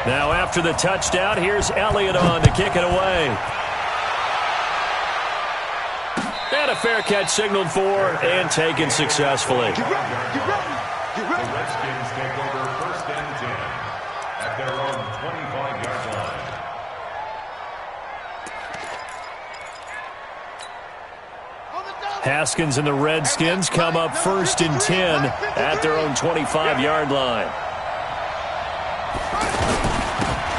Now after the touchdown, here's Elliott on to kick it away. And a fair catch signaled for and taken successfully. The Redskins take over 1st and 10 at their own 25-yard line. Haskins and the Redskins come up 1st and 10 at their own 25-yard line.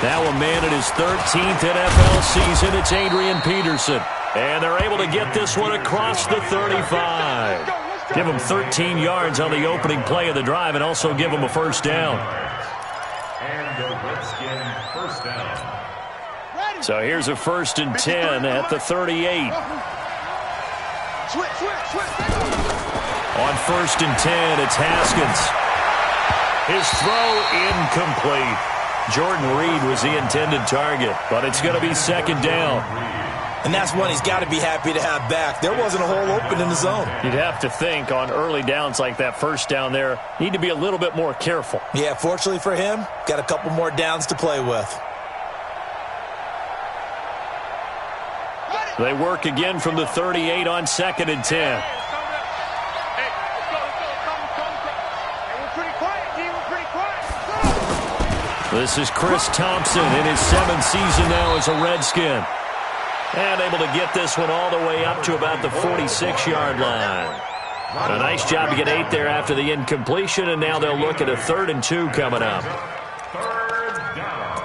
Now a man in his 13th NFL season, it's Adrian Peterson. And they're able to get this one across the 35. Give him 13 yards on the opening play of the drive and also give him a first down. And the Redskin first down. So here's a 1st and 10 at the 38. On 1st and 10, it's Haskins. His throw incomplete. Jordan Reed was the intended target, but it's going to be 2nd down. And that's one he's got to be happy to have back. There wasn't a hole open in the zone. You'd have to think on early downs like that, first down there, need to be a little bit more careful. Yeah, fortunately for him, got a couple more downs to play with. They work again from the 38 on 2nd and 10. This is Chris Thompson in his 7th season now as a Redskin. And able to get this one all the way up to about the 46-yard line. A nice job to get 8 there after the incompletion, and now they'll look at a 3rd and 2 coming up. 3rd down.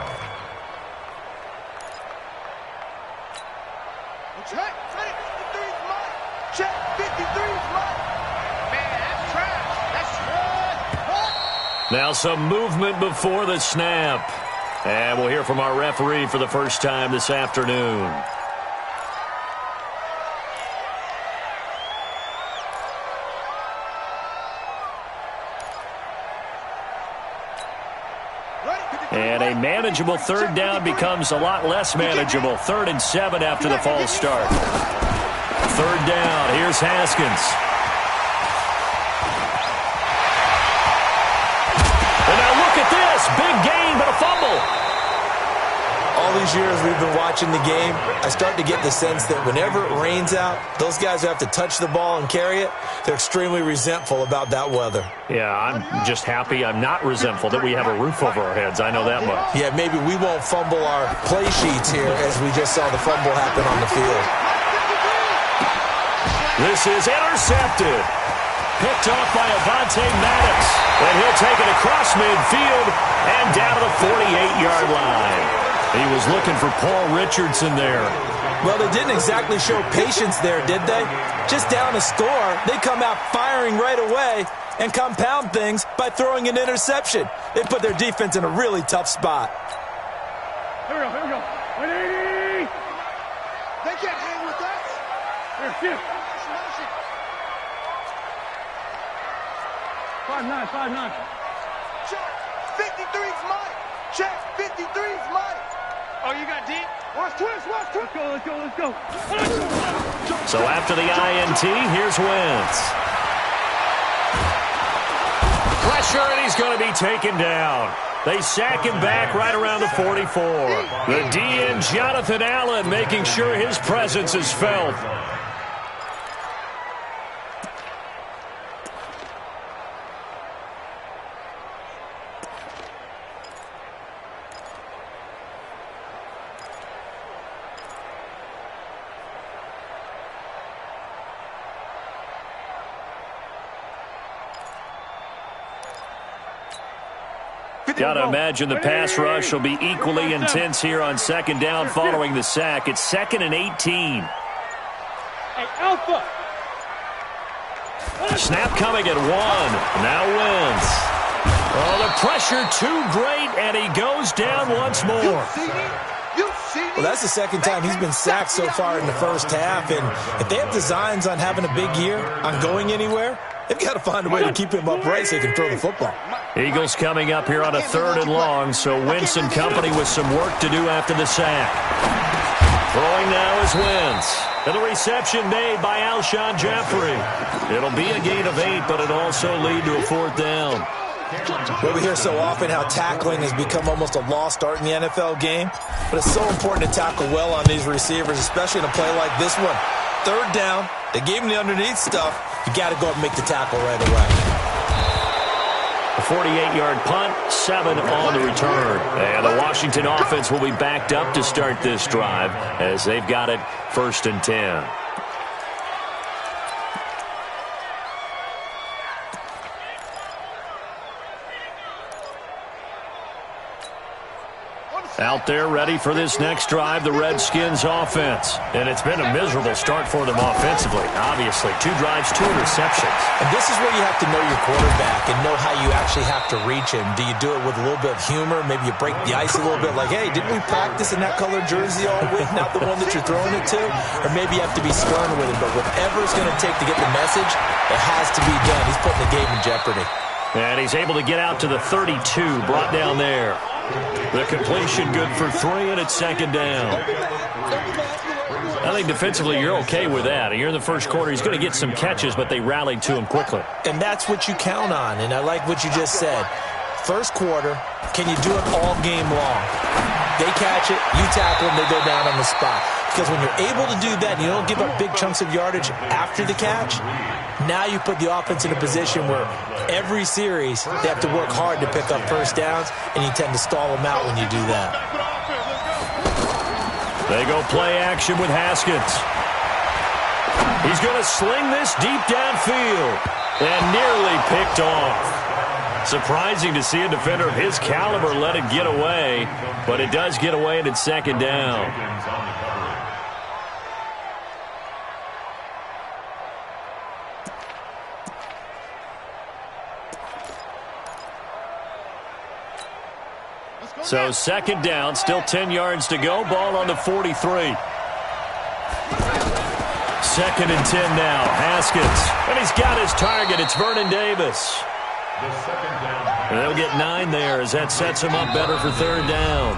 Check 53 is mine. Check 53 is mine. Man, that's trash. That's Now some movement before the snap. And we'll hear from our referee for the first time this afternoon. And a manageable 3rd down becomes a lot less manageable. 3rd and 7 after the false start. 3rd down. Here's Haskins. And now look at this. Big gain, but a fumble. All these years we've been watching the game, I start to get the sense that whenever it rains out, those guys who have to touch the ball and carry it, they're extremely resentful about that weather. Yeah, I'm just happy I'm not resentful that we have a roof over our heads. I know that much. Yeah, maybe we won't fumble our play sheets here as we just saw the fumble happen on the field. This is intercepted. Picked off by Avonte Maddox. And he'll take it across midfield and down to the 48-yard line. He was looking for Paul Richardson there. Well, they didn't exactly show patience there, did they? Just down a score, they come out firing right away and compound things by throwing an interception. They put their defense in a really tough spot. Here we go. 180. They can't hang with us. Here. 5-9. Check. 53's mine. Check. 53's mine. Oh, you got deep? Watch twist. Let's go. So after the INT, here's Wentz. Pressure, and he's going to be taken down. They sack him back right around the 44. The DN, Jonathan Allen, making sure his presence is felt. Got to imagine the pass rush will be equally intense here on 2nd down following the sack. It's 2nd and 18. Hey, Alpha. Snap coming at 1. Now Wentz. Oh, the pressure too great, and he goes down once more. Well, that's the 2nd time he's been sacked so far in the first half, and if they have designs on having a big year, on going anywhere, they've got to find a way to keep him upright so he can throw the football. Eagles coming up here on a 3rd and long, so Wentz and company with some work to do after the sack. Throwing now is Wentz. And the reception made by Alshon Jeffrey. It'll be a gain of 8, but it'll also lead to a 4th down. Well, we hear so often how tackling has become almost a lost art in the NFL game, but it's so important to tackle well on these receivers, especially in a play like this one. Third down, they gave him the underneath stuff. You got to go up and make the tackle right away. A 48-yard punt, 7 on the return. And the Washington offense will be backed up to start this drive as they've got it 1st and 10. Out there ready for this next drive, the Redskins offense. And it's been a miserable start for them offensively. Obviously, 2 drives, 2 interceptions. And this is where you have to know your quarterback and know how you actually have to reach him. Do you do it with a little bit of humor? Maybe you break the ice a little bit like, hey, didn't we practice in that colored jersey all week, not the one that you're throwing it to? Or maybe you have to be stern with him. But whatever it's going to take to get the message, it has to be done. He's putting the game in jeopardy. And he's able to get out to the 32, brought down there. The completion good for 3, and it's 2nd down. I think defensively you're okay with that. Here in the first quarter, he's going to get some catches, but they rallied to him quickly. And that's what you count on, and I like what you just said. First quarter, can you do it all game long? They catch it, you tackle them, they go down on the spot. Because when you're able to do that, you don't give up big chunks of yardage after the catch, now you put the offense in a position where every series they have to work hard to pick up first downs, and you tend to stall them out when you do that. They go play action with Haskins. He's going to sling this deep downfield and nearly picked off. Surprising to see a defender of his caliber let it get away, but it does get away and it's 2nd down. So 2nd down, still 10 yards to go. Ball on the 43. 2nd and 10 now. Haskins. And he's got his target. It's Vernon Davis. And they'll get 9 there as that sets him up better for 3rd down.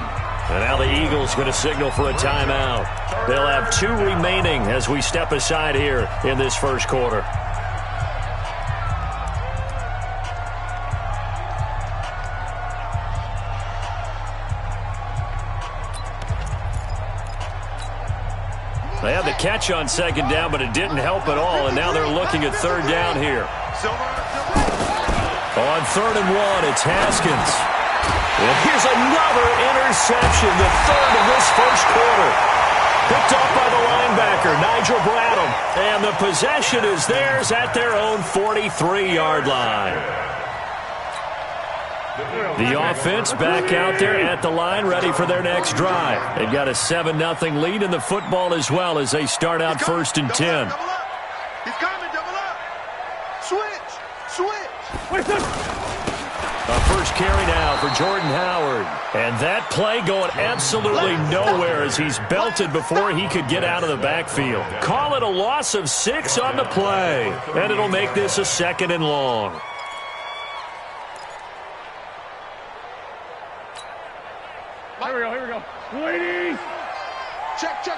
And now the Eagles going to signal for a timeout. They'll have 2 remaining as we step aside here in this first quarter. They had the catch on 2nd down, but it didn't help at all, and now they're looking at 3rd down here. On 3rd and 1, it's Haskins. And here's another interception, the 3rd of this first quarter. Picked off by the linebacker, Nigel Bradham. And the possession is theirs at their own 43-yard line. The offense back out there at the line, ready for their next drive. They've got a 7-0 lead in the football as well as they start out 1st and 10. He's coming, double up. Switch. A first carry now for Jordan Howard. And that play going absolutely nowhere as he's belted before he could get out of the backfield. Call it a loss of 6 on the play. And it'll make this a 2nd and long. Here we go. Ladies. Check. Check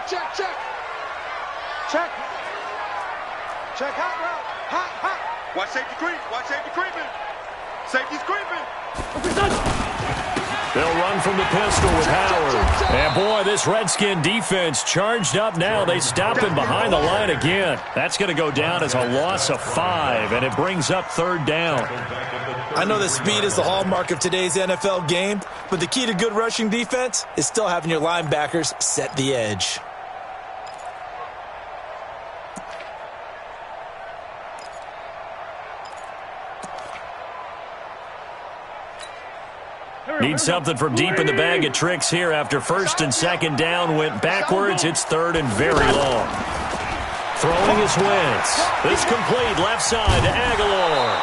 hot route. Hot. Watch safety creeping. Safety's creeping. They'll run from the pistol with Howard. And boy, this Redskin defense charged up now. They stop him behind the line again. That's going to go down as a loss of 5, and it brings up 3rd down. I know that speed is the hallmark of today's NFL game, but the key to good rushing defense is still having your linebackers set the edge. Need something from deep in the bag of tricks here after 1st and 2nd down went backwards. It's 3rd and very long. Throwing his Wentz. This complete left side to Aguilar.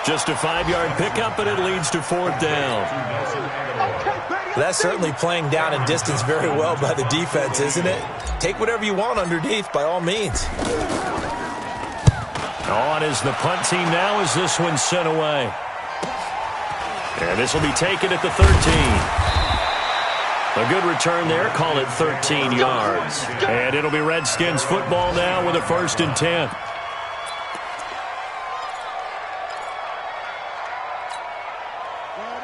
Just a 5-yard pickup, and it leads to 4th down. That's certainly playing down and distance very well by the defense, isn't it? Take whatever you want underneath, by all means. On is the punt team now as this one's sent away. And this will be taken at the 13. A good return there. Call it 13 yards. And it'll be Redskins football now with a 1st and 10.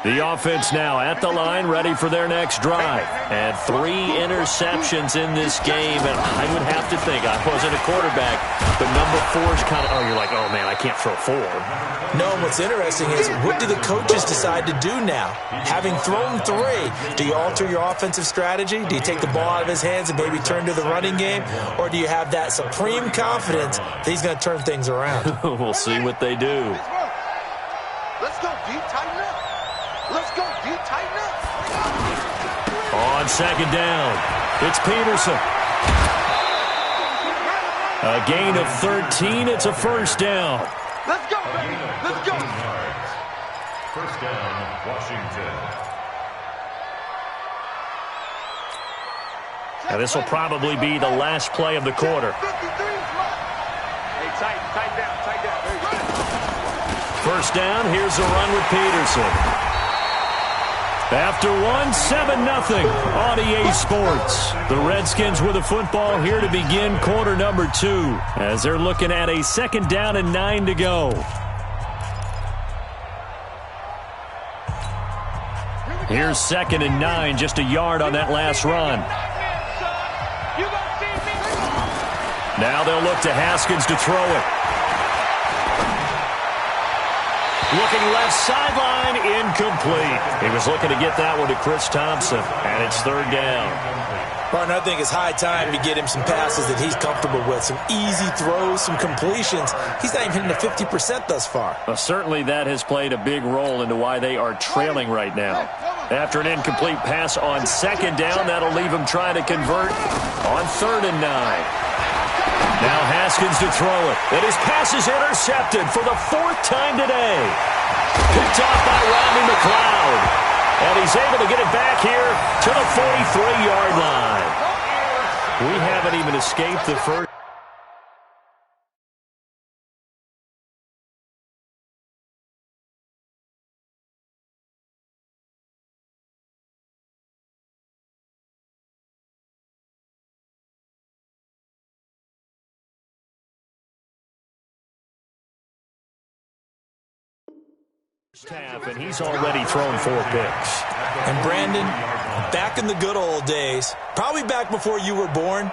The offense now at the line, ready for their next drive. And 3 interceptions in this game. And I would have to think, I wasn't a quarterback, but number 4 is kind of, oh, you're like, oh, man, I can't throw 4. No, what's interesting is, what do the coaches decide to do now? Having thrown 3, do you alter your offensive strategy? Do you take the ball out of his hands and maybe turn to the running game? Or do you have that supreme confidence that he's going to turn things around? We'll see what they do. Let's go deep, tighten up. Let's go deep, tighten up. On second down, it's Peterson. A gain of 13. It's a first down. Let's go, baby. Let's go. First down, Washington. Now this will probably be the last play of the quarter. 53 is mine. Hey, tighten down, tighten down. There you go. First down, here's a run with Peterson. After 1, 7-0 on EA Sports. The Redskins with the football here to begin quarter number 2 as they're looking at a second down and 9 to go. Here's second and 9, just a yard on that last run. Now they'll look to Haskins to throw it. Looking left sideline, incomplete. He was looking to get that one to Chris Thompson, and it's third down. Partner, I think it's high time to get him some passes that he's comfortable with, some easy throws, some completions. He's not even hitting the 50% thus far. Well, certainly that has played a big role into why they are trailing right now. After an incomplete pass on second down, that'll leave him trying to convert on third and 9. Now Haskins to throw it. And his pass is intercepted for the 4th time today. Picked off by Rodney McLeod. And he's able to get it back here to the 43-yard line. We haven't even escaped the first. And he's already thrown 4 picks. And Brandon, back in the good old days, probably back before you were born,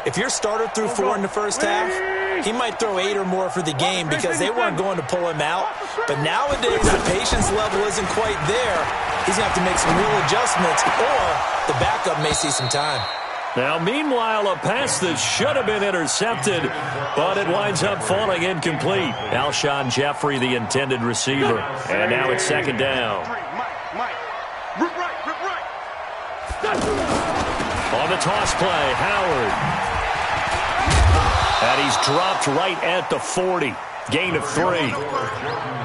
if your starter threw 4 in the first half, he might throw 8 or more for the game because they weren't going to pull him out. But nowadays, the patience level isn't quite there. He's going to have to make some real adjustments, or the backup may see some time. Now, meanwhile, a pass that should have been intercepted, but it winds up falling incomplete. Alshon Jeffrey, the intended receiver. And now it's second down. Rip right. On the toss play, Howard. And he's dropped right at the 40. Gain of 3.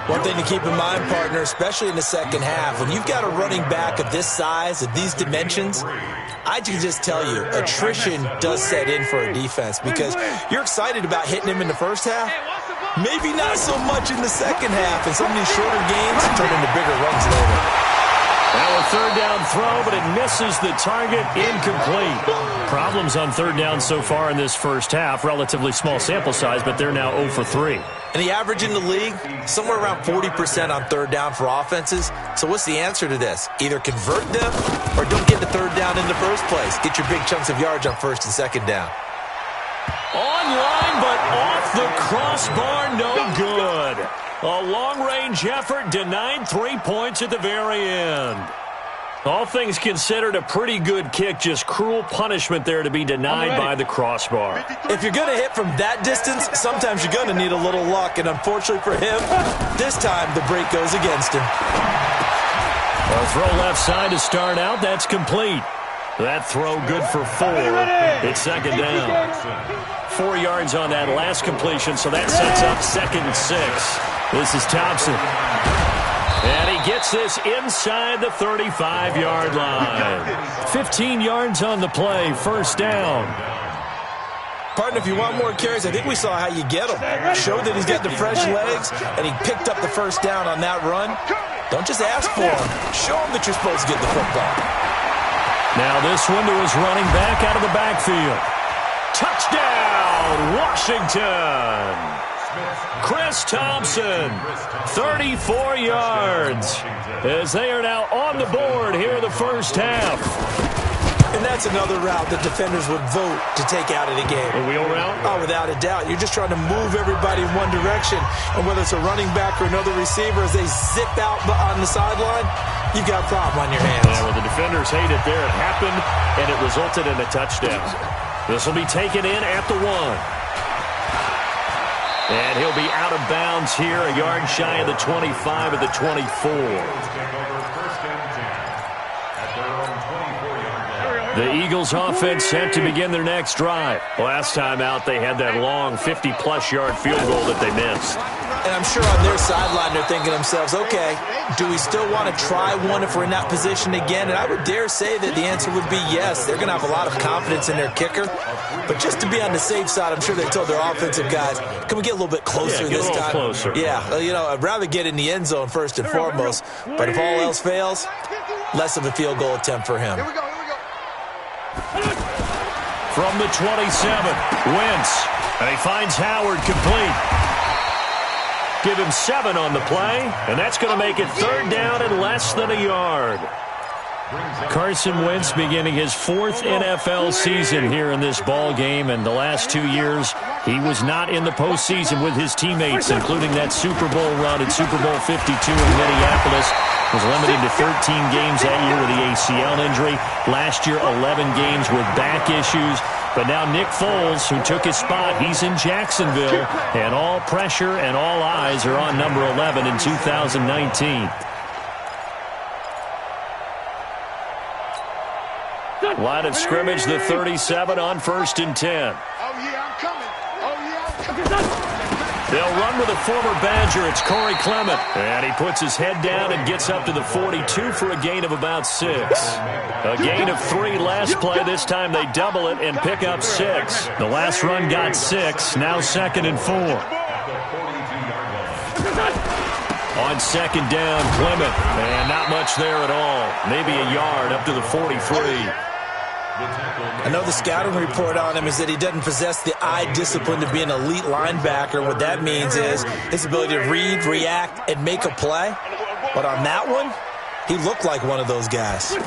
One thing to keep in mind, partner, especially in the second half, when you've got a running back of this size, of these dimensions, I can just tell you, attrition does set in for a defense because you're excited about hitting him in the first half. Maybe not so much in the second half, and some of these shorter games turn into bigger runs later. Now a third down throw, but it misses the target, incomplete. Problems on third down so far in this first half. Relatively small sample size, but they're now 0 for 3. And the average in the league, somewhere around 40% on third down for offenses. So what's the answer to this? Either convert them or don't get the third down in the first place. Get your big chunks of yards on first and second down. Online, but off the crossbar, no good. A long-range effort denied 3 points at the very end. All things considered, a pretty good kick, just cruel punishment there to be denied by the crossbar. If you're going to hit from that distance, sometimes you're going to need a little luck, and unfortunately for him, this time the break goes against him. A throw left side to start out, that's complete. That throw good for 4. It's second down. 4 yards on that last completion, so that sets up second and 6. This is Thompson. And he gets this inside the 35-yard line. 15 yards on the play, first down. Partner, if you want more carries, I think we saw how you get him. Showed that he's got the fresh legs, and he picked up the first down on that run. Don't just ask for him. Show him that you're supposed to get the football. Now this one to his running back out of the backfield. Touchdown, Washington! Chris Thompson, 34 yards, as they are now on the board here in the first half. And that's another route that defenders would vote to take out of the game. A wheel route? Oh, without a doubt. You're just trying to move everybody in one direction. And whether it's a running back or another receiver, as they zip out on the sideline, you've got a problem on your hands. Yeah, well, the defenders hate it there. It happened, and it resulted in a touchdown. This will be taken in at the 1. And he'll be out of bounds here, a yard shy of the 25 of the 24. The Eagles offense set to begin their next drive. Last time out, they had that long 50-plus yard field goal that they missed. And I'm sure on their sideline they're thinking to themselves, okay, do we still want to try one if we're in that position again? And I would dare say that the answer would be yes. They're going to have a lot of confidence in their kicker. But just to be on the safe side, I'm sure they told their offensive guys, can we get a little bit closer this time? Closer. Yeah, I'd rather get in the end zone first and foremost. But if all else fails, less of a field goal attempt for him. Here we go. From the 27, Wentz. And he finds Howard complete. Give him 7 on the play, and that's going to make it 3rd down and less than a yard. Carson Wentz beginning his 4th NFL season here in this ball game, and the last 2 years he was not in the postseason with his teammates, including that Super Bowl run at Super Bowl 52 in Minneapolis. Was limited to 13 games that year with the ACL injury. Last year, 11 games with back issues. But now Nick Foles, who took his spot, he's in Jacksonville, and all pressure and all eyes are on number 11 in 2019. Line of scrimmage, the 37 on 1st and 10. Oh, yeah, I'm coming. They'll run with a former Badger. It's Corey Clement. And he puts his head down and gets up to the 42 for a gain of about 6. A gain of 3 last play. This time they double it and pick up 6. The last run got 6. Now 2nd and 4. On 2nd down, Clement. And not much there at all. Maybe a yard up to the 43. I know the scouting report on him is that he doesn't possess the eye discipline to be an elite linebacker. What that means is his ability to read, react, and make a play. But on that one, he looked like one of those guys. Wentz.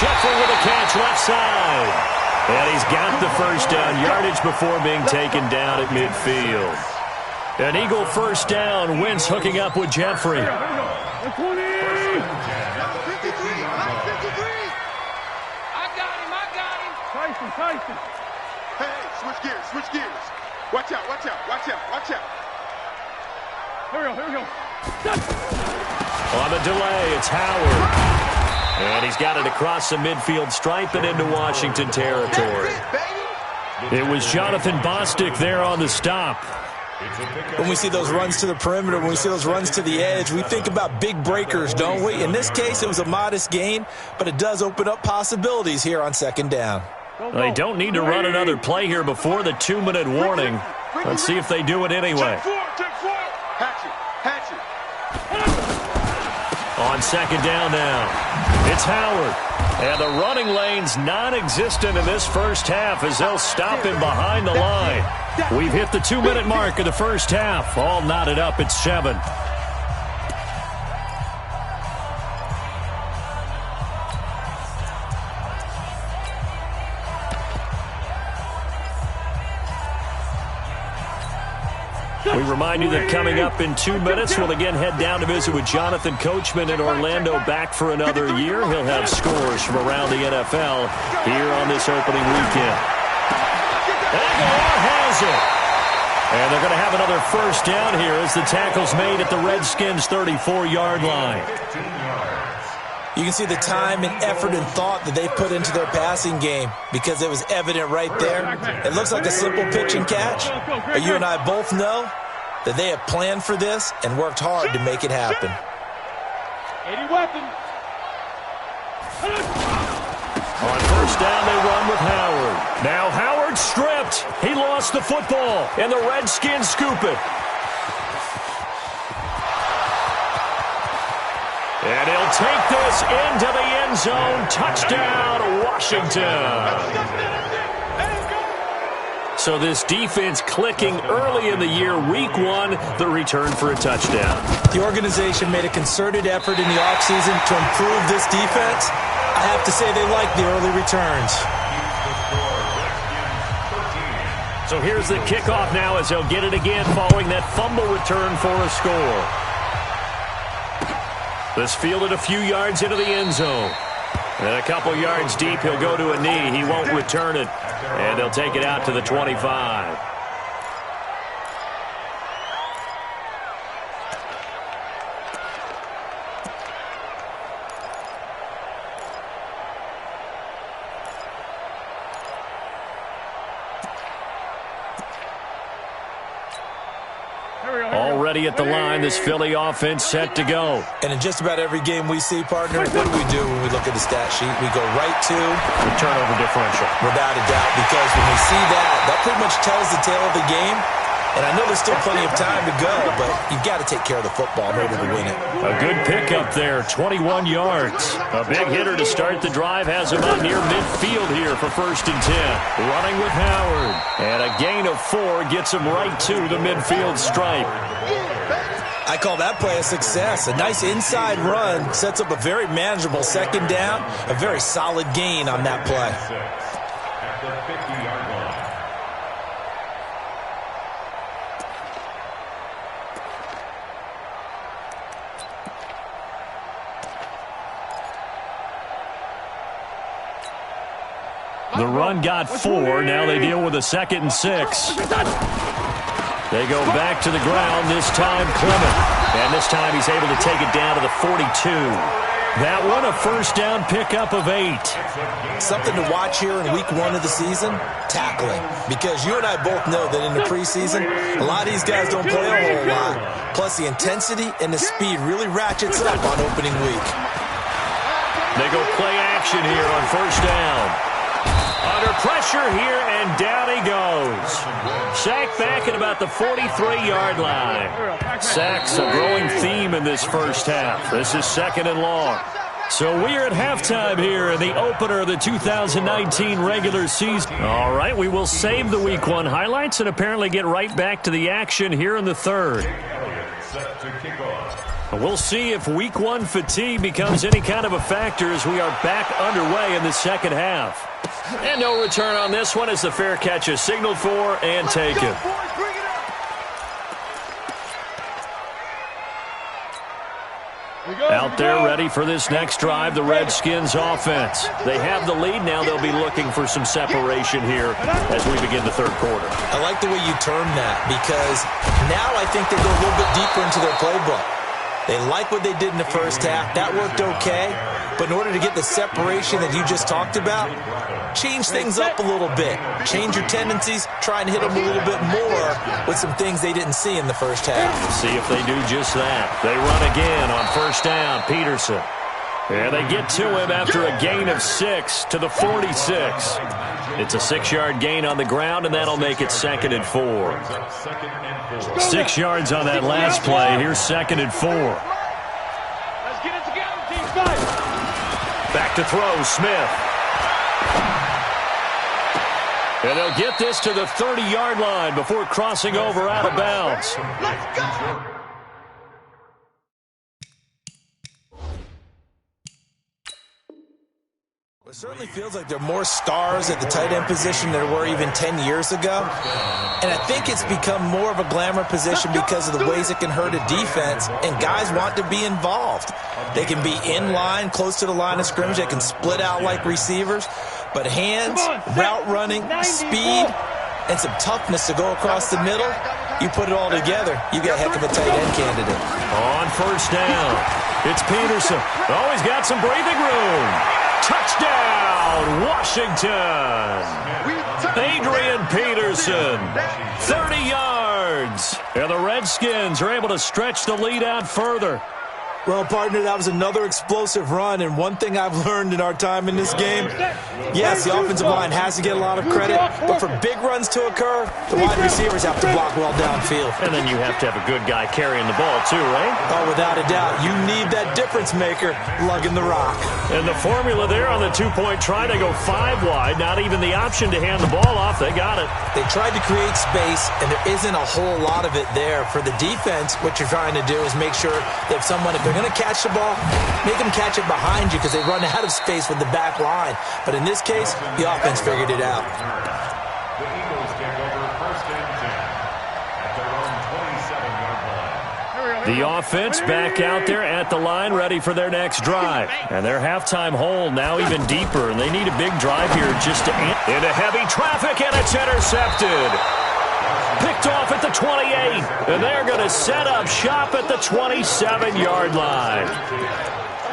Jeffrey with a catch left side. And he's got the first down yardage before being taken down at midfield. An Eagle first down. Wentz hooking up with Jeffrey. Tyson. Hey, switch gears. Watch out. Here we go. On the delay, it's Howard. And he's got it across the midfield stripe and into Washington territory. It was Jonathan Bostic there on the stop. When we see those runs to the perimeter, when we see those runs to the edge, we think about big breakers, don't we? In this case, it was a modest gain, but it does open up possibilities here on 2nd down. They don't need to run another play here before the 2-minute warning. Let's see if they do it anyway. Hatch it. On 2nd down now, it's Howard. And the running lane's non-existent in this first half as they'll stop him behind the line. We've hit the 2-minute mark of the first half. All knotted up at 7. We remind you that coming up in 2 minutes, we'll again head down to visit with Jonathan Coachman in Orlando, back for another year. He'll have scores from around the NFL here on this opening weekend. Aguilar has it. And they're going to have another first down here as the tackle's made at the Redskins' 34-yard line. You can see the time and effort and thought that they put into their passing game because it was evident right there. It looks like a simple pitch and catch, but you and I both know that they have planned for this and worked hard to make it happen. 80 weapon. On first down, they run with Howard. Now Howard stripped. He lost the football, and the Redskins scoop it. And he'll take this into the end zone. Touchdown, Washington. So this defense clicking early in the year, week one, the return for a touchdown. The organization made a concerted effort in the offseason to improve this defense. I have to say they like the early returns. So here's the kickoff now as they'll get it again following that fumble return for a score. This fielded a few yards into the end zone. And a couple yards deep, he'll go to a knee. He won't return it. And they'll take it out to the 25. Already at the line, this Philly offense set to go. And in just about every game we see, partner, what do we do when we look at the stat sheet? We go right to the turnover differential. Without a doubt, because when we see that pretty much tells the tale of the game. And I know there's still plenty of time to go, but you've got to take care of the football in order to win it. A good pickup there, 21 yards. A big hitter to start the drive has him out near midfield here for 1st and 10. Running with Howard. And a gain of 4 gets him right to the midfield stripe. I call that play a success. A nice inside run sets up a very manageable 2nd down. A very solid gain on that play. At the 50-yard line. The run got 4. Now they deal with a 2nd and 6. They go back to the ground, this time Clement. And this time he's able to take it down to the 42. That one, a 1st down pickup of 8. Something to watch here in week 1 of the season, tackling. Because you and I both know that in the preseason, a lot of these guys don't play a whole lot. Plus the intensity and the speed really ratchets up on opening week. They go play action here on 1st down. Under pressure here, and down he goes. Sacked back at about the 43-yard line. Sacks a growing theme in this first half. This is 2nd and long. So we're at halftime here in the opener of the 2019 regular season. All right, we will save the week 1 highlights and apparently get right back to the action here in the 3rd. Set to kick off. We'll see if week 1 fatigue becomes any kind of a factor as we are back underway in the 2nd half. And no return on this one as the fair catch is signaled for and taken. Out there ready for this next drive, the Redskins offense. They have the lead now. They'll be looking for some separation here as we begin the 3rd quarter. I like the way you term that because now I think they go a little bit deeper into their playbook. They like what they did in the first half. That worked okay. But in order to get the separation that you just talked about, change things up a little bit. Change your tendencies. Try and hit them a little bit more with some things they didn't see in the first half. See if they do just that. They run again on 1st down. Peterson. And they get to him after a gain of 6 to the 46. It's a 6-yard gain on the ground, and that'll make it 2nd and 4. 6 yards on that last play. Here's 2nd and 4. Let's get it together, team fight. Back to throw, Smith. And they'll get this to the 30-yard line before crossing over out of bounds. Let's go. It certainly feels like there are more stars at the tight end position than there were even 10 years ago. And I think it's become more of a glamour position because of the ways it can hurt a defense, and guys want to be involved. They can be in line, close to the line of scrimmage. They can split out like receivers. But hands, route running, speed, and some toughness to go across the middle, you put it all together, you got a heck of a tight end candidate. On 1st down, it's Peterson. Oh, he's got some breathing room. Touchdown, Washington. Adrian Peterson, 30 yards. And the Redskins are able to stretch the lead out further. Well, partner, that was another explosive run, and one thing I've learned in our time in this game, yes, the offensive line has to get a lot of credit, but for big runs to occur, the wide receivers have to block well downfield. And then you have to have a good guy carrying the ball, too, right? Oh, without a doubt. You need that difference maker lugging the rock. And the formula there on the two-point try, they go 5 wide, not even the option to hand the ball off. They got it. They tried to create space, and there isn't a whole lot of it there. For the defense, what you're trying to do is make sure that if they're going to catch the ball, make them catch it behind you because they run out of space with the back line. But in this case, the offense figured it out. The Eagles take over first and 10 at their own 27-yard line. The offense back out there at the line, ready for their next drive. And their halftime hole now even deeper, and they need a big drive here just to into heavy traffic, and it's intercepted. Picked off at the 28, and they're going to set up shop at the 27-yard line.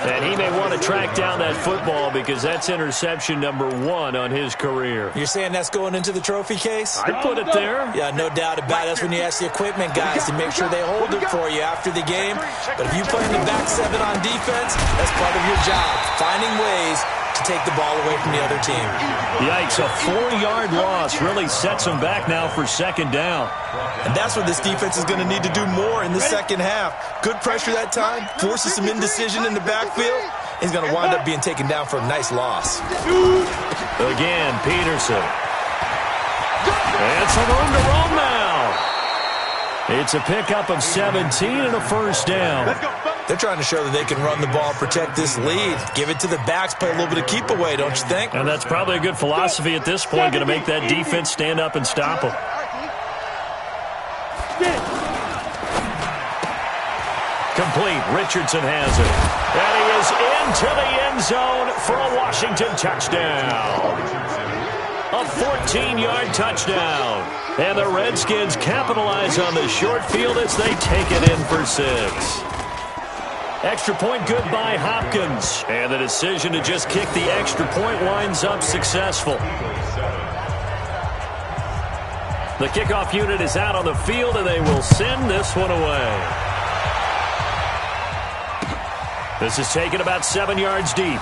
And he may want to track down that football because that's interception number 1 on his career. You're saying that's going into the trophy case? I'd put it there. Yeah, no doubt about it. That's when you ask the equipment guys to make sure they hold it for you after the game. But if you play in the back 7 on defense, that's part of your job, finding ways to take the ball away from the other team. Yikes, a 4-yard loss really sets them back now for second down. And that's what this defense is going to need to do more in the second half. Good pressure that time, forces some indecision in the backfield. He's going to wind up being taken down for a nice loss. Again, Peterson. And some room to roam now. It's a pickup of 17 and a first down. They're trying to show that they can run the ball, protect this lead. Give it to the backs, play a little bit of keep away, don't you think? And that's probably a good philosophy at this point, going to make that defense stand up and stop them. Complete. Richardson has it. And he is into the end zone for a Washington touchdown. A 14-yard touchdown. And the Redskins capitalize on the short field as they take it in for 6. Extra point good by Hopkins. And the decision to just kick the extra point winds up successful. The kickoff unit is out on the field, and they will send this one away. This is taken about 7 yards deep.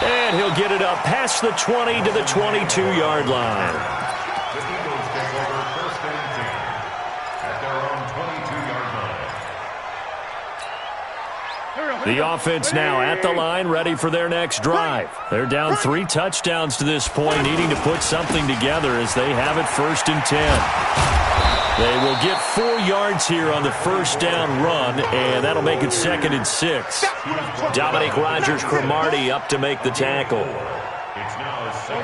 And he'll get it up past the 20 to the 22-yard line. The Eagles take over first and 10 at their own 22-yard line. The offense now at the line, ready for their next drive. They're down 3 touchdowns to this point, needing to put something together as they have it first and 10. They will get 4 yards here on the first down run, and that'll make it second and 6. Dominic Rodgers-Cromartie up to make the tackle.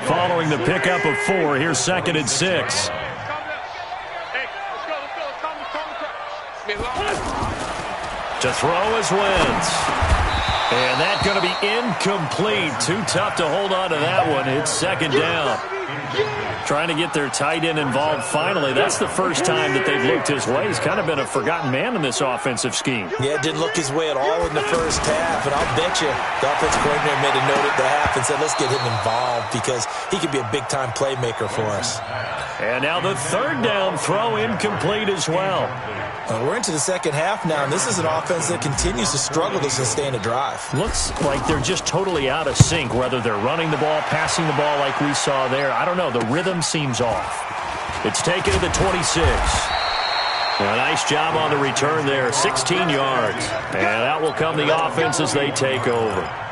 Following the pickup of 4, here's second and 6. To throw is Wentz. And that's going to be incomplete. Too tough to hold on to that one. It's second down. Trying to get their tight end involved finally. That's the first time that they've looked his way. He's kind of been a forgotten man in this offensive scheme. Yeah, it didn't look his way at all in the first half, and I'll bet you the offensive coordinator made a note at the half and said, let's get him involved because he could be a big-time playmaker for us. And now the third down throw incomplete as well. We're into the second half now, and this is an offense that continues to struggle to sustain a drive. Looks like they're just totally out of sync, whether they're running the ball, passing the ball like we saw there. I don't know. The rhythm seems off. It's taken to the 26. A nice job on the return there, 16 yards. And out will come the offense as they take over.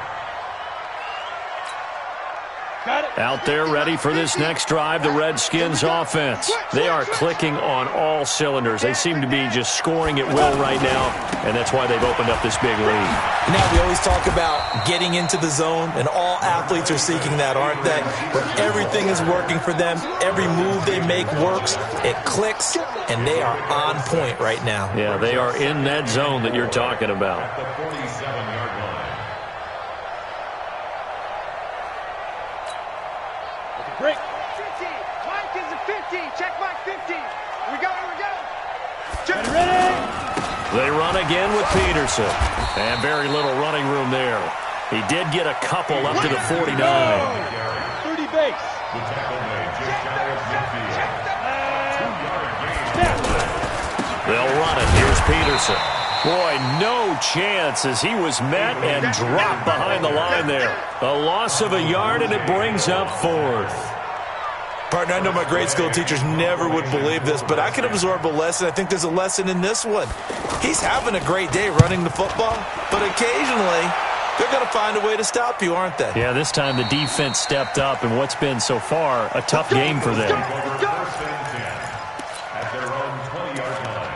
Out there ready for this next drive, the Redskins offense. They are clicking on all cylinders. They seem to be just scoring at will right now, and that's why they've opened up this big lead. Now, we always talk about getting into the zone, and all athletes are seeking that, aren't they? Where everything is working for them. Every move they make works. It clicks, and they are on point right now. Yeah, they are in that zone that you're talking about. The 47-yard line. Break. 50. Mike is a 50. Check Mike 50. We go. Check. Ready. They run again with Peterson. And very little running room there. He did get a couple up to the 49. 30 base. The tackle made just shy of midfield. 2-yard gain. They'll run it. Here's Peterson. Boy, no chance as he was met and dropped behind the line there. A loss of a yard, and it brings up fourth. Partner, I know my grade school teachers never would believe this, but I can absorb a lesson. I think there's a lesson in this one. He's having a great day running the football, but occasionally they're going to find a way to stop you, aren't they? Yeah, this time the defense stepped up in what's been so far a tough game for them. At their own 20-yard line.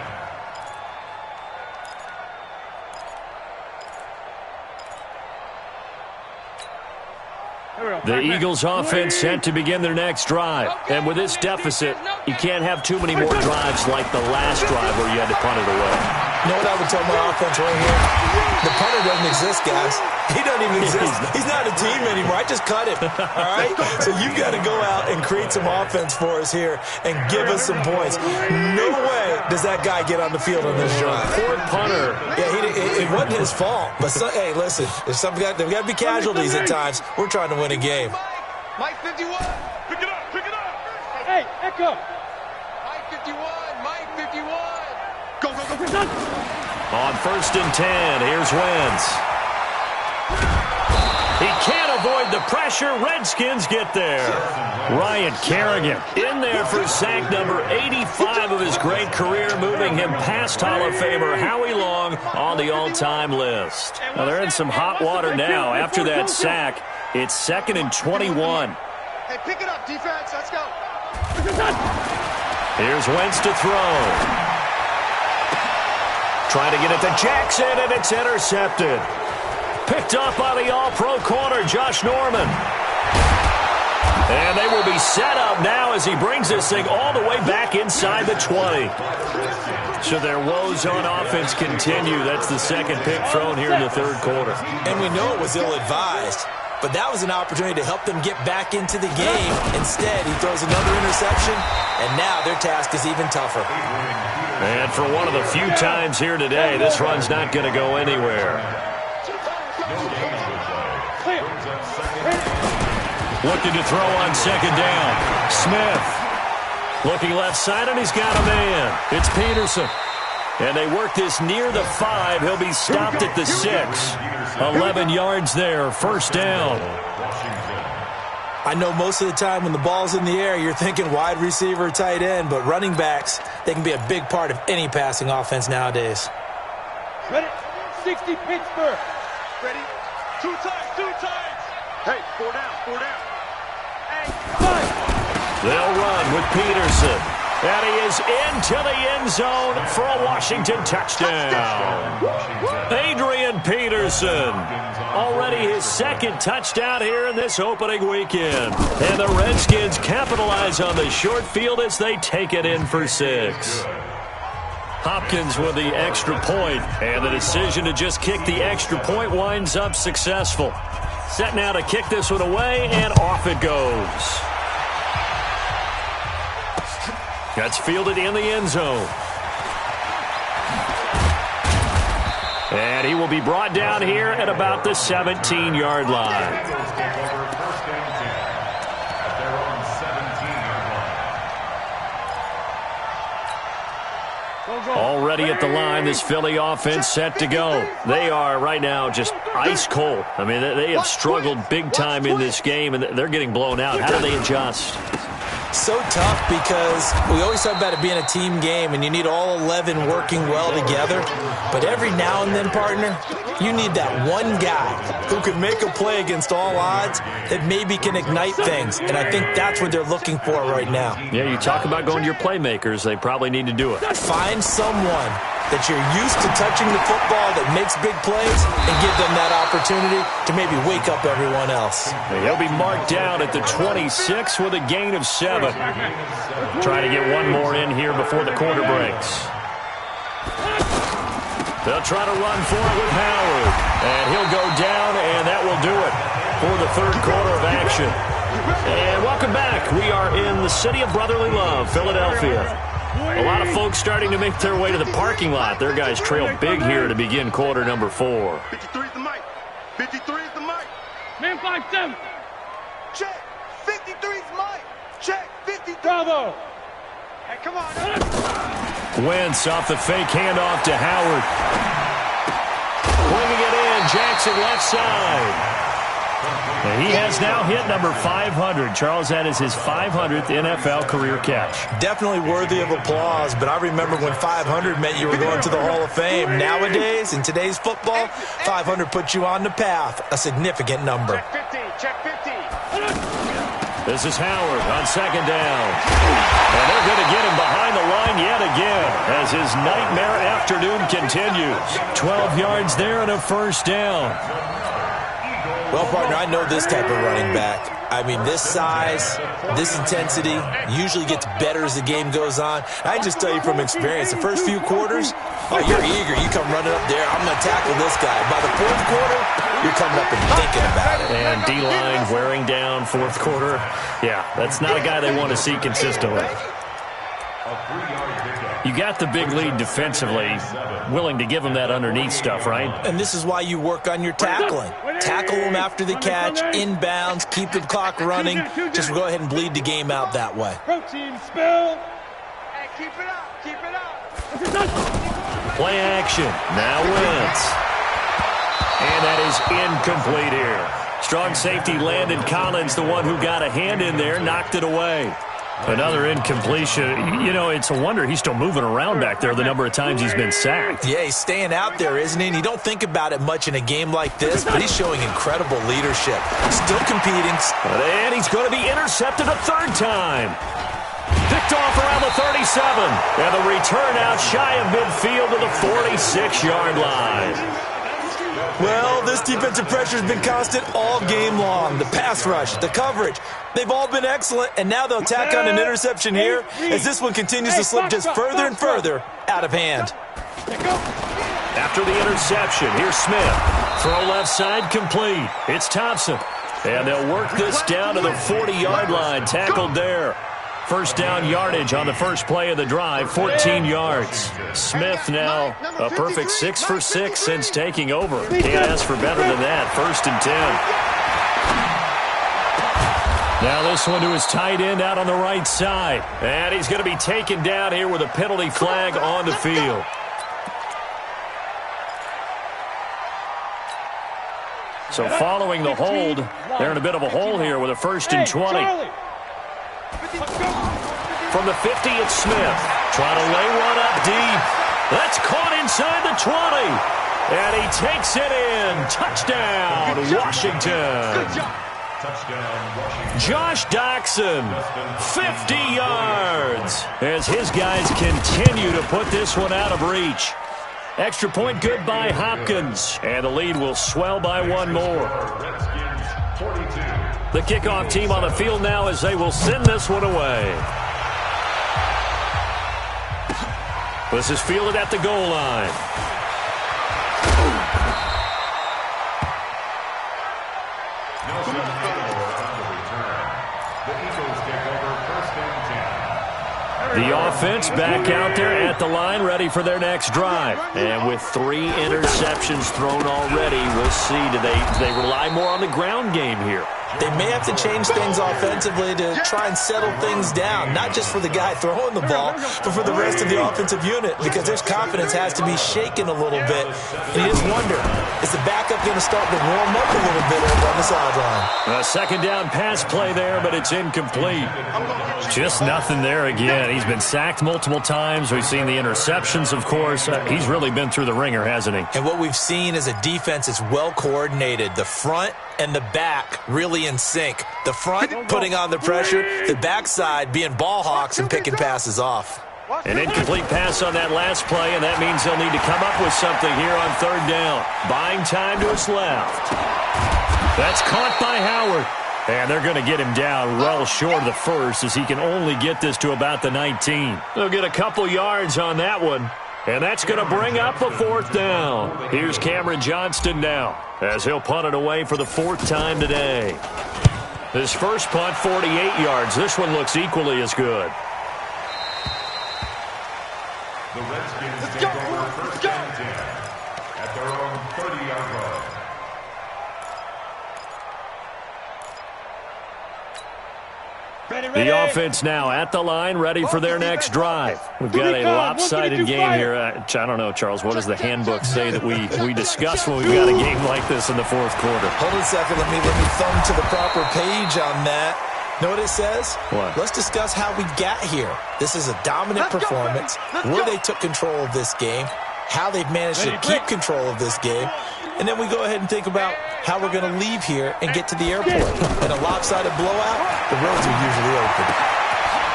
The Eagles offense set to begin their next drive. And with this deficit, you can't have too many more drives like the last drive where you had to punt it away. You know what I would tell my offense right here? The punter doesn't exist, guys. He doesn't even exist. He's not a team anymore. I just cut him. All right? So you've got to go out and create some offense for us here and give us some points. No way does that guy get on the field on this drive. Poor punter. Yeah, it wasn't his fault. But, hey, listen, there's got to be casualties at times. We're trying to win a game. Mike 51. Pick it up. Pick it up. Hey, echo. Mike 51. Mike 51. Go. On 1st and 10, here's Wentz. He can't avoid the pressure. Redskins get there. Ryan Kerrigan in there for sack number 85 of his great career, moving him past Hall of Famer Howie Long on the all-time list. Now they're in some hot water now. After that sack, it's 2nd and 21. Hey, pick it up, defense. Let's go. Here's Wentz to throw. Trying to get it to Jackson, and it's intercepted. Picked up by the all-pro corner, Josh Norman. And they will be set up now as he brings this thing all the way back inside the 20. So their woes on offense continue. That's the second pick thrown here in the third quarter. And we know it was ill-advised, but that was an opportunity to help them get back into the game. Instead, he throws another interception, and now their task is even tougher. And for one of the few times here today, this run's not going to go anywhere. Looking to throw on 2nd down. Smith looking left side, and he's got a man. It's Peterson. And they work this near the 5. He'll be stopped at the 6. 11 yards there, 1st down. I know most of the time when the ball's in the air, you're thinking wide receiver, tight end, but running backs, they can be a big part of any passing offense nowadays. Ready? 60 Pittsburgh. Ready? Two times. Hey, 4 down. Hey, 5. They'll run with Peterson. And he is into the end zone for a Washington touchdown. Adrian Peterson. Already his 2nd touchdown here in this opening weekend. And the Redskins capitalize on the short field as they take it in for 6. Hopkins with the extra point, and the decision to just kick the extra point winds up successful. Set now to kick this one away, and off it goes. That's fielded in the end zone. And he will be brought down here at about the 17-yard line. Already at the line, this Philly offense set to go. They are right now just ice cold. I mean, they have struggled big time in this game, and they're getting blown out. How do they adjust? So tough because we always talk about it being a team game and you need all 11 working well together. But every now and then, partner, you need that one guy who can make a play against all odds that maybe can ignite things. And I think that's what they're looking for right now. Yeah, you talk about going to your playmakers. They probably need to do it. Find someone that you're used to touching the football that makes big plays and give them that opportunity to maybe wake up everyone else. He'll be marked down at the 26 with a gain of 7. Trying to get one more in here before the quarter breaks. They'll try to run for it with Howard. And he'll go down, and that will do it for the third quarter of action. And welcome back. We are in the city of brotherly love, Philadelphia. A lot of folks starting to make their way to the parking lot. Their guys trail big here to begin quarter number 4. 53 is the mic. 53 is the mic. Man 5-7. Check. 53 is Mike. Check. 53. Bravo. Hey, come on. Wentz off the fake handoff to Howard. Bringing it in, Jackson left side. And he has now hit number 500. Charles, that is his 500th NFL career catch. Definitely worthy of applause, but I remember when 500 meant you were going to the Hall of Fame. Nowadays, in today's football, 500 puts you on the path, a significant number. Check 50, check 50. This is Howard on second down. And they're going to get him behind the line yet again as his nightmare afternoon continues. 12 yards there and a first down. Well, partner, I know this type of running back. I mean, this size, this intensity usually gets better as the game goes on. I just tell you from experience, the first few quarters, oh, you're eager. You come running up there. I'm going to tackle this guy. By the fourth quarter, you're coming up and thinking about it. And D-line wearing down fourth quarter. Yeah, that's not a guy they want to see consistently. You got the big lead defensively, willing to give him that underneath stuff, right? And this is why you work on your tackling. Tackle them after the catch, inbounds, keep the clock running. Just go ahead and bleed the game out that way. Protein spill. Hey, keep it up, keep it up. Play action. Now Wentz. And that is incomplete here. Strong safety Landon Collins, the one who got a hand in there, knocked it away. Another incompletion. You know, it's a wonder he's still moving around back there the number of times he's been sacked. Yeah, he's staying out there, isn't he? And you don't think about it much in a game like this, but he's showing incredible leadership. Still competing. And he's going to be intercepted a third time. Picked off around the 37. And the return out shy of midfield to the 46-yard line. Well, this defensive pressure has been constant all game long. The pass rush, the coverage, they've all been excellent, and now they'll tack on an interception here as this one continues to slip just further and further out of hand. After the interception, here's Smith. Throw left side complete. It's Thompson. And they'll work this down to the 40-yard line, tackled there. First down yardage on the first play of the drive, 14 yards. Smith now a perfect 6 for 6 since taking over. Can't ask for better than that. First and 10. Now this one to his tight end out on the right side. And he's going to be taken down here with a penalty flag on the field. So following the hold, they're in a bit of a hole here with a first and 20. From the 50, it's Smith. Trying to lay one up deep. That's caught inside the 20. And he takes it in. Touchdown, Washington. Josh Doxson, 50 yards. As his guys continue to put this one out of reach. Extra point good by Hopkins. And the lead will swell by one more. The kickoff team on the field now as they will send this one away. This is fielded at the goal line. The offense back out there at the line, ready for their next drive. And with 3 interceptions thrown already, we'll see. Do they rely more on the ground game here? They may have to change things offensively to try and settle things down, not just for the guy throwing the ball, but for the rest of the offensive unit, because their confidence has to be shaken a little bit. And you just wonder, is the backup going to start to warm up a little bit over on the sideline? A second down pass play there, but it's incomplete. Just nothing there again. He's been sacked multiple times. We've seen the interceptions, of course. He's really been through the ringer, hasn't he? And what we've seen is a defense that's well coordinated. The front and the back really in sync. The front putting on the pressure, the backside being ball hawks and picking passes off. An incomplete pass on that last play, and that means they'll need to come up with something here on third down. Buying time to his left. That's caught by Howard. And they're going to get him down well short of the first as he can only get this to about the 19. They'll get a couple yards on that one. And that's going to bring up a fourth down. Here's Cameron Johnston now as he'll punt it away for the 4th time today. His first punt, 48 yards. This one looks equally as good. The Redskins take over first and 10 at their own 30-yard line. Ready, The offense now at the line, ready for their next drive. We've got a lopsided game here. I don't know, Charles, what does the handbook say that we discuss when we've got a game like this in the fourth quarter? Hold a second. Let me thumb to the proper page on that. Know what it says? What? Let's discuss how we got here. This is a dominant performance, where they took control of this game, how they've managed to keep control of this game, and then we go ahead and think about how we're going to leave here and get to the airport. In a lopsided blowout, the roads are usually open.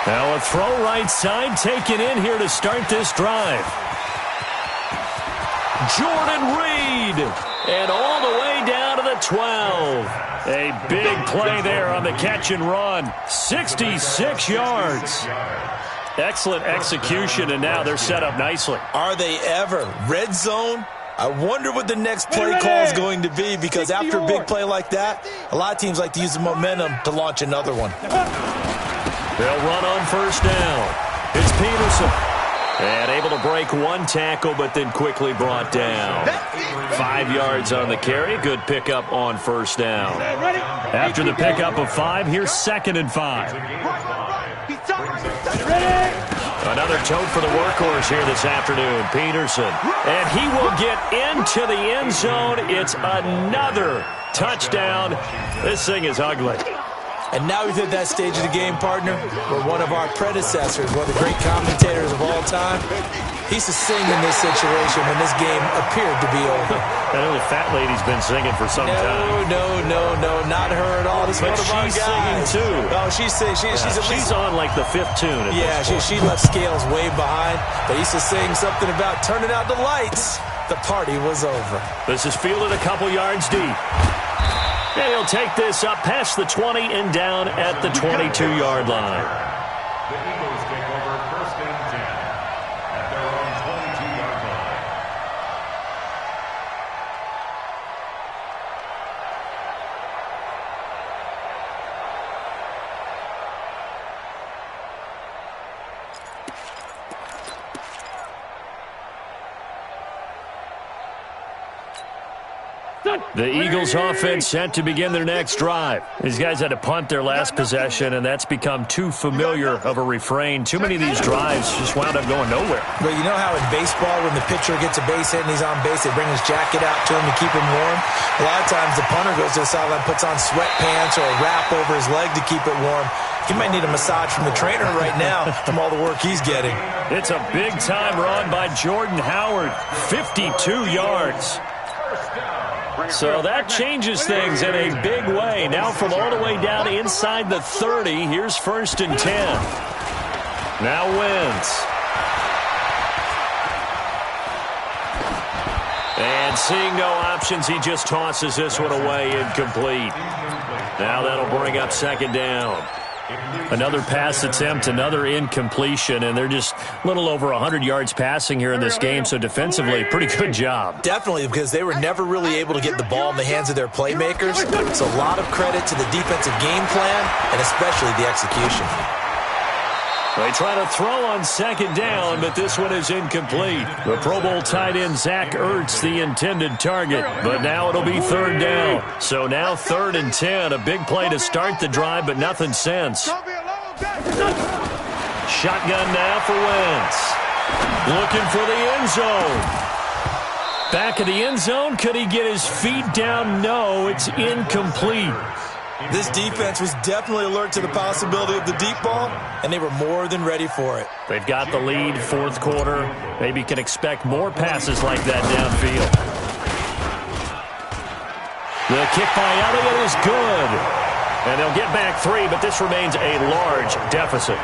Now a throw right side taken in here to start this drive. Jordan Reed, and all the way down to the 12. A big play there on the catch and run. 66 yards. Excellent execution, and now they're set up nicely. Are they ever? Red zone? I wonder what the next play call is going to be, because after a big play like that, a lot of teams like to use the momentum to launch another one. They'll run on first down. It's Peterson. And able to break one tackle, but then quickly brought down. 5 yards on the carry. Good pickup on first down. After the pickup of 5, here's 2nd and 5. Another tote for the workhorse here this afternoon, Peterson. And he will get into the end zone. It's another touchdown. This thing is ugly. And now we've hit that stage of the game, partner, where one of our predecessors, one of the great commentators of all time, he used to sing in this situation when this game appeared to be over. I know the fat lady's been singing for some time. No, not her at all. This is one of our guys. She's singing too. Oh, she's singing. She's on like the 5th tune. She left Scales way behind, but he used to sing something about turning out the lights. The party was over. This is fielded a couple yards deep. And he'll take this up past the 20 and down at the 22-yard line. The Eagles take over 1st and 10 at their own 22-yard line. The Eagles offense set to begin their next drive. These guys had to punt their last possession, and that's become too familiar of a refrain. Too many of these drives just wound up going nowhere. But you know how in baseball, when the pitcher gets a base hit and he's on base, they bring his jacket out to him to keep him warm? A lot of times the punter goes to the sideline, puts on sweatpants or a wrap over his leg to keep it warm. He might need a massage from the trainer right now from all the work he's getting. It's a big-time run by Jordan Howard, 52 yards. So that changes things in a big way. Now from all the way down inside the 30, here's 1st and 10. Now Wentz. And seeing no options, he just tosses this one away, incomplete. Now that'll bring up 2nd down. Another pass attempt, another incompletion, and they're just a little over 100 yards passing here in this game, so defensively, pretty good job. Definitely, because they were never really able to get the ball in the hands of their playmakers, so a lot of credit to the defensive game plan, and especially the execution. They try to throw on 2nd down, but this one is incomplete. The Pro Bowl tight end Zach Ertz, the intended target, but now it'll be 3rd down. So now 3rd and 10, a big play to start the drive, but nothing since. Shotgun now for Wentz. Looking for the end zone. Back of the end zone, could he get his feet down? No, it's incomplete. This defense was definitely alert to the possibility of the deep ball, and they were more than ready for it. They've got the lead, 4th quarter. Maybe can expect more passes like that downfield. The kick by Elliott is good. And they'll get back 3, but this remains a large deficit.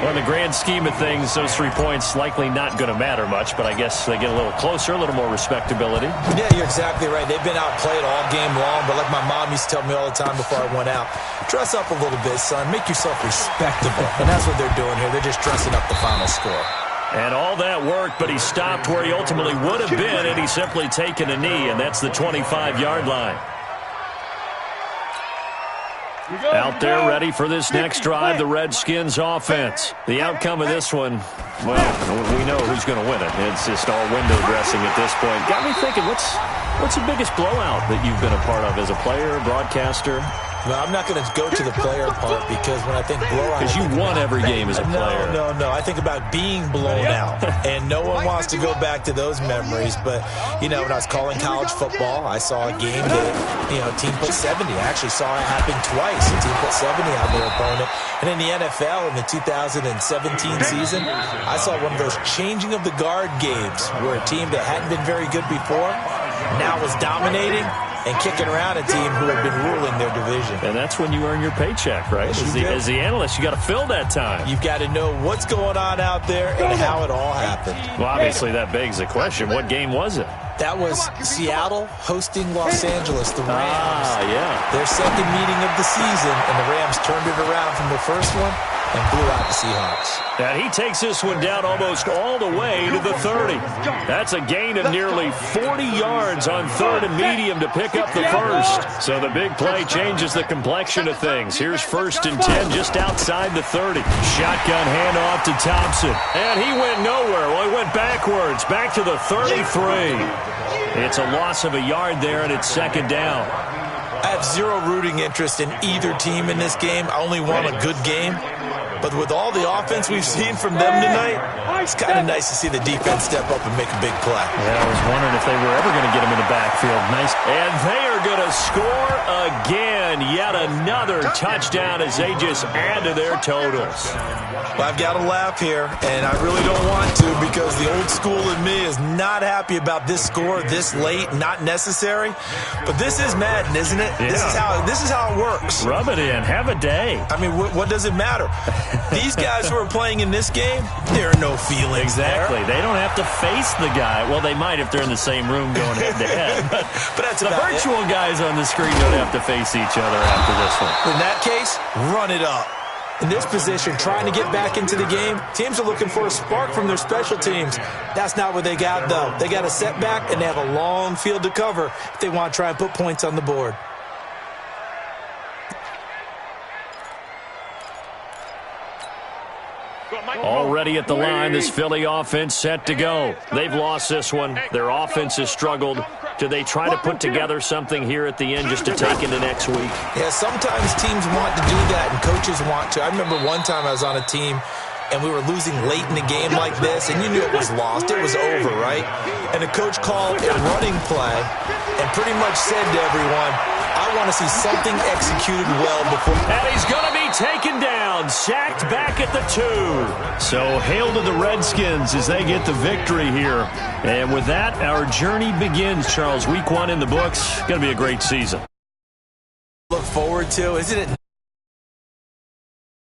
Well, in the grand scheme of things, those 3 points likely not going to matter much, but I guess they get a little closer, a little more respectability. Yeah, you're exactly right. They've been outplayed all game long, but like my mom used to tell me all the time before I went out, dress up a little bit, son. Make yourself respectable. And that's what they're doing here. They're just dressing up the final score. And all that work, but he stopped where he ultimately would have been, and he's simply taken a knee, and that's the 25-yard line. Out there ready for this next drive, the Redskins offense. The outcome of this one, well, we know who's going to win it. It's just all window dressing at this point. Got me thinking, what's the biggest blowout that you've been a part of as a player, broadcaster? Well, I'm not going to go to the player part because when I think blowout... Because you won every game as a player. No. I think about being blown out, and no one wants to go back to those memories. But, when I was calling college football, I saw a game that, team put 70. I actually saw it happen twice. A team put 70 on their opponent. And in the NFL, in the 2017 season, I saw one of those changing of the guard games where a team that hadn't been very good before now was dominating and kicking around a team who had been ruling their division. And that's when you earn your paycheck, right? Yes, as the analyst, you got to fill that time. You've got to know what's going on out there and how it all happened. Well, obviously, that begs the question, what game was it? That was Seattle hosting Los Angeles, the Rams. Yeah. Their second meeting of the season, and the Rams turned it around from the first one and blew out the Seahawks. And he takes this one down almost all the way to the 30. That's a gain of nearly 40 yards on third and medium to pick up the first. So the big play changes the complexion of things. Here's 1st and 10 just outside the 30. Shotgun handoff to Thompson. And he went nowhere. Well, he went backwards, back to the 33. It's a loss of a yard there, and it's 2nd down. I have zero rooting interest in either team in this game. I only want a good game. But with all the offense we've seen from them tonight, it's kind of nice to see the defense step up and make a big play. Yeah, I was wondering if they were ever going to get him in the backfield. Nice. And they are going to score again. Yet another touchdown as they just add to their totals. Well, I've got to laugh here, and I really don't want to because the old school in me is not happy about this score this late, not necessary. But this is Madden, isn't it? Yeah. This is how it works. Rub it in. Have a day. I mean, what does it matter? These guys who are playing in this game, there are no feelings Exactly. there. They don't have to face the guy. Well, they might if they're in the same room going head-to-head. But that's the virtual guys on the screen don't have to face each other after this one. In that case, run it up. In this position, trying to get back into the game, teams are looking for a spark from their special teams. That's not what they got, though. They got a setback, and they have a long field to cover if they want to try and put points on the board. Already at the line, this Philly offense set to go. They've lost this one. Their offense has struggled. Do they try to put together something here at the end just to take into next week? Yeah, sometimes teams want to do that and coaches want to. I remember one time I was on a team and we were losing late in the game like this, and you knew it was lost. It was over, right? And the coach called a running play and pretty much said to everyone, I want to see something executed well before. And he's going to be taken down, sacked back at the 2. So hail to the Redskins as they get the victory here. And with that, our journey begins, Charles. Week 1 in the books. Going to be a great season. Look forward to, isn't it?